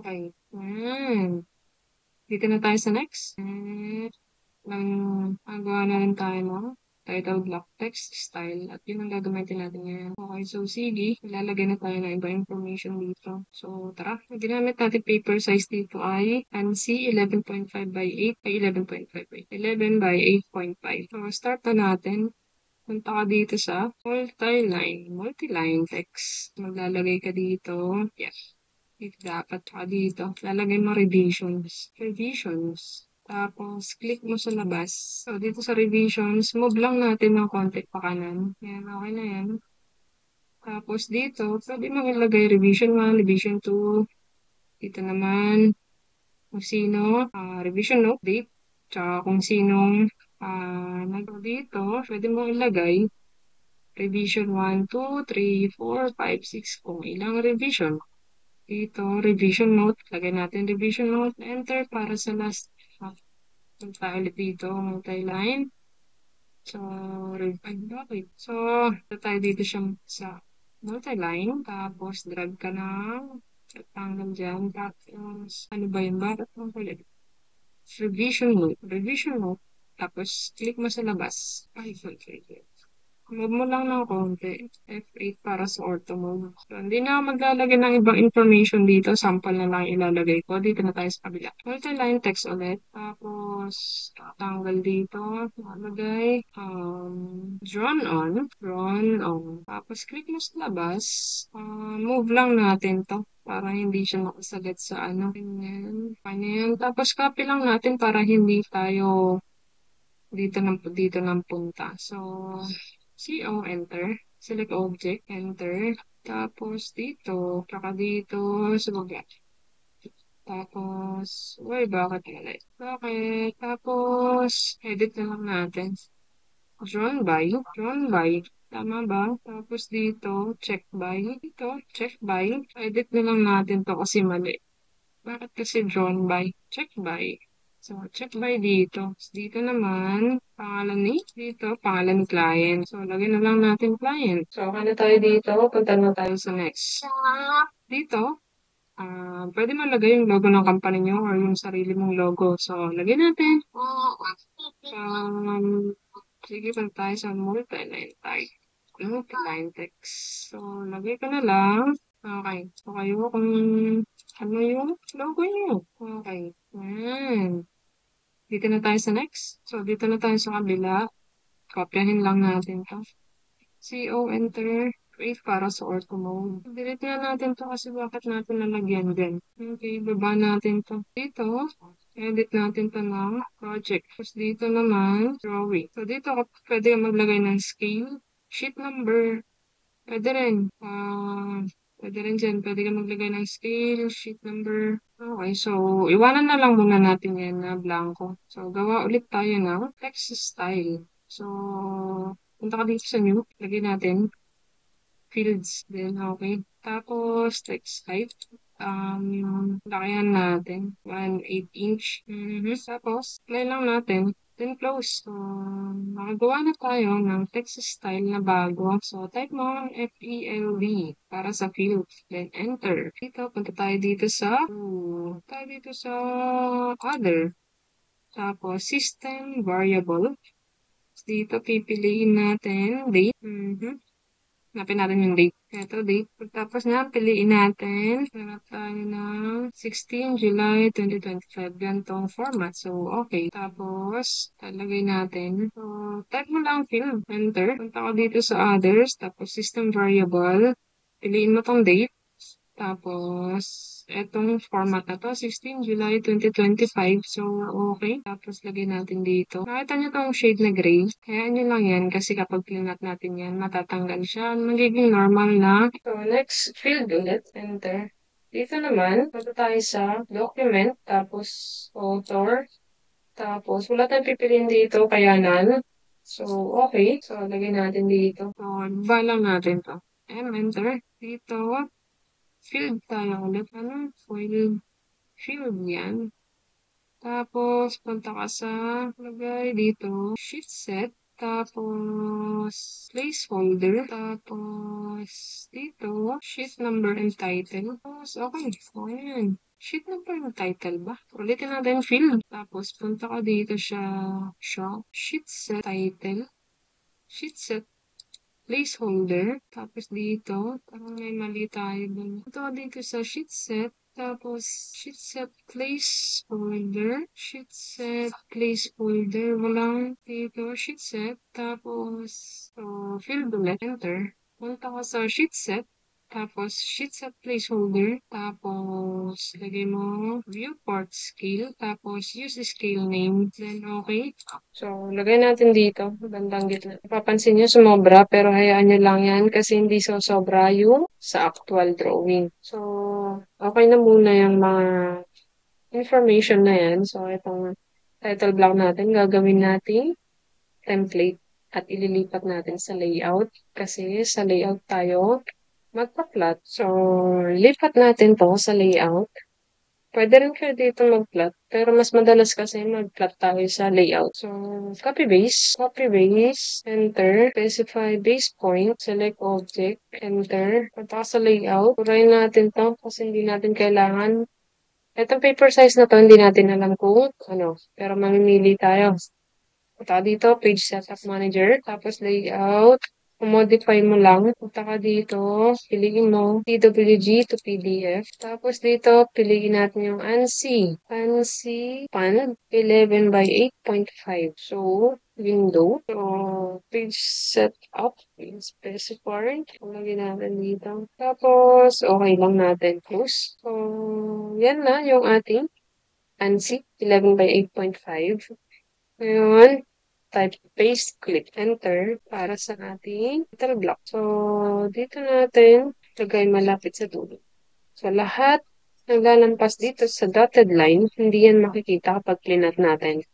Okay. Dito na tayo sa next. Magawa na rin tayo ng title block text style at yun ang gagamitin natin ngayon. Okay, so sige, ilalagay na tayo ng iba information dito. So tara, ang ginamit natin paper size dito ay ANSI 11.5 by 8 by 11.5 by 11 by 8.5. So start na natin. Punta ka dito sa multi-line text. Maglalagay ka dito. Yeah. Dito dapat ka dito. Lalagay mo revisions. Tapos, click mo sa labas. So, dito sa revisions, move lang natin ng konti pa kanan. Yan, okay na yan. Tapos dito, pwede mo ilagay revision 1, revision 2. Dito naman, kung sino, revision note, date, tsaka kung sinong dito, pwede mo ilagay revision 1, 2, 3, 4, 5, 6, kung ilang revision. Dito, revision note, lagay natin revision note, enter para sa last. Punta ulit dito, multi-line. So, okay. So, tayo dito siya sa multi-line. Tapos, drag ka ng rectangle dyan. Tapos, ano ba yun? Bakit mo ulit? Revision mode. Tapos, click mo sa labas. Ay, sorry. Move mo lang ng konti. F8 para sa ortho mode. So, hindi na ako maglalagay ng ibang information dito. Sample na lang ilalagay ko. Dito na tayo sa kabila. Multi-line text ulit. Tapos, tanggal dito. Lalagay. Drawn on. Tapos, click mo sa labas. Move lang natin to. Para hindi siya makasagat sa ano. Ganyan. Tapos, copy lang natin para hindi tayo dito ng punta. So, CO, enter. Select object, enter. Tapos dito, tsaka dito, sa baba. Tapos, bakit mali? Bakit? Tapos, edit na lang natin. Drawn by. Tama ba? Tapos dito, check by. Dito, check by. Edit na lang natin to kasi mali. Bakit kasi drawn by? Check by. So, check by dito. Dito naman, pangalan ni client. So, lagyan na lang natin client. So, okay na tayo dito. Punta na tayo sa next. Dito, pwede mo lagay yung logo ng company nyo or yung sarili mong logo. So, lagyan natin. Sige, punta tayo sa multi-line type. Multi-line text. So, lagay ka na lang. Okay. So, kayo kung ano yung logo nyo. Okay. Yan. Dito na tayo sa next. So, dito na tayo sa kabila. Kopyahin lang natin to. CO, enter. Create para sa ortho mode. Delete na natin to kasi bakit natin nalagyan din. Okay, baba natin to. Dito, edit natin to ng project. Tapos dito naman, drawing. So, dito pwede maglagay ng scale, sheet number. Pwede rin. Pwede rin dyan. Pwede ka maglagay ng scale, sheet number. Okay, so iwanan na lang muna natin yan na blanco. So, gawa ulit tayo ng text style. So, punta ka dito sa new. Lagay natin fields. Then, okay. Tapos, text height. Lakayan natin. 1/8 inch. Tapos, play lang natin. Then, close. So, makagawa na tayo ng text style na bago. So, type mo FELD para sa field. Then, enter. Dito, punta tayo dito sa other. Tapos, system variable. Dito, pipiliin natin date. Hanapin natin yung date. Ito, date. Tapos na, piliin natin. Hanap tayo ng 16 July 2025. Gantong format. So, okay. Tapos, talagay natin. So, type mo lang field. Enter. Punta ka dito sa others. Tapos, system variable. Piliin mo tong date. Tapos, etong format na to, 16 July 2025. So, okay. Tapos, lagay natin dito. Nakita nyo tong shade na gray. Kaya nyo lang yan kasi kapag pinat natin yan, matatanggal siya. Magiging normal na. So, next field ulit. Enter. Dito naman, punta tayo sa document. Tapos, author. Tapos, wala tayong pipiliin dito. Kaya none. So, okay. So, lagay natin dito. So, lang natin to. Enter. Dito, field tayo ulit. Field yan. Tapos, punta ka sa lagay dito. Sheet set. Tapos, placeholder. Tapos, dito, sheet number and title. Tapos, okay. So, ayan. Sheet na pa yung title ba? Ulitin natin field. Tapos, punta ka dito siya, sheet set, title, sheet set, placeholder. Tapos dito, parang may mali tayo dun. Punta ka dito sa sheet set. Tapos, sheet set placeholder. Sheet set placeholder. Walang dito, sheet set. Tapos, so, field ulit. Enter. Punta ka sa sheet set. Tapos, sheet set placeholder. Tapos, lagay mo viewport scale. Tapos, use the scale name. Then, okay. So, lagay natin dito. Bandang gitna. Papansin nyo, sumobra. Pero hayaan nyo lang yan kasi hindi sobra yung sa actual drawing. So, okay na muna yung mga information na yan. So, itong title block natin, gagawin natin template at ililipat natin sa layout kasi sa layout tayo magpa-plot. So, lipat natin to sa layout. Pwede rin kayo dito mag-plot, pero mas madalas kasi mag-plot tayo sa layout. So, copy base, enter, specify base point, select object, enter. Punta ka sa layout, purahin natin to kasi hindi natin kailangan. Itong paper size na to, hindi natin alam kung ano, pero mamimili tayo. Punta ka dito, page setup manager, tapos layout, modify mo lang. Punta ka dito, piliin mo PWG to PDF. Tapos dito, piliin natin yung ANSI. ANSI font 11 by 8.5. So, window. So, page setup, specifier. Lagyan natin dito. Tapos, okay lang natin. Close. So, yan na yung ating ANSI 11 by 8.5. Ngayon, type paste, click enter para sa ating title block. So, dito natin lagay malapit sa dulo. So, lahat ng lalampas dito sa dotted line, hindi yan makikita kapag clean natin.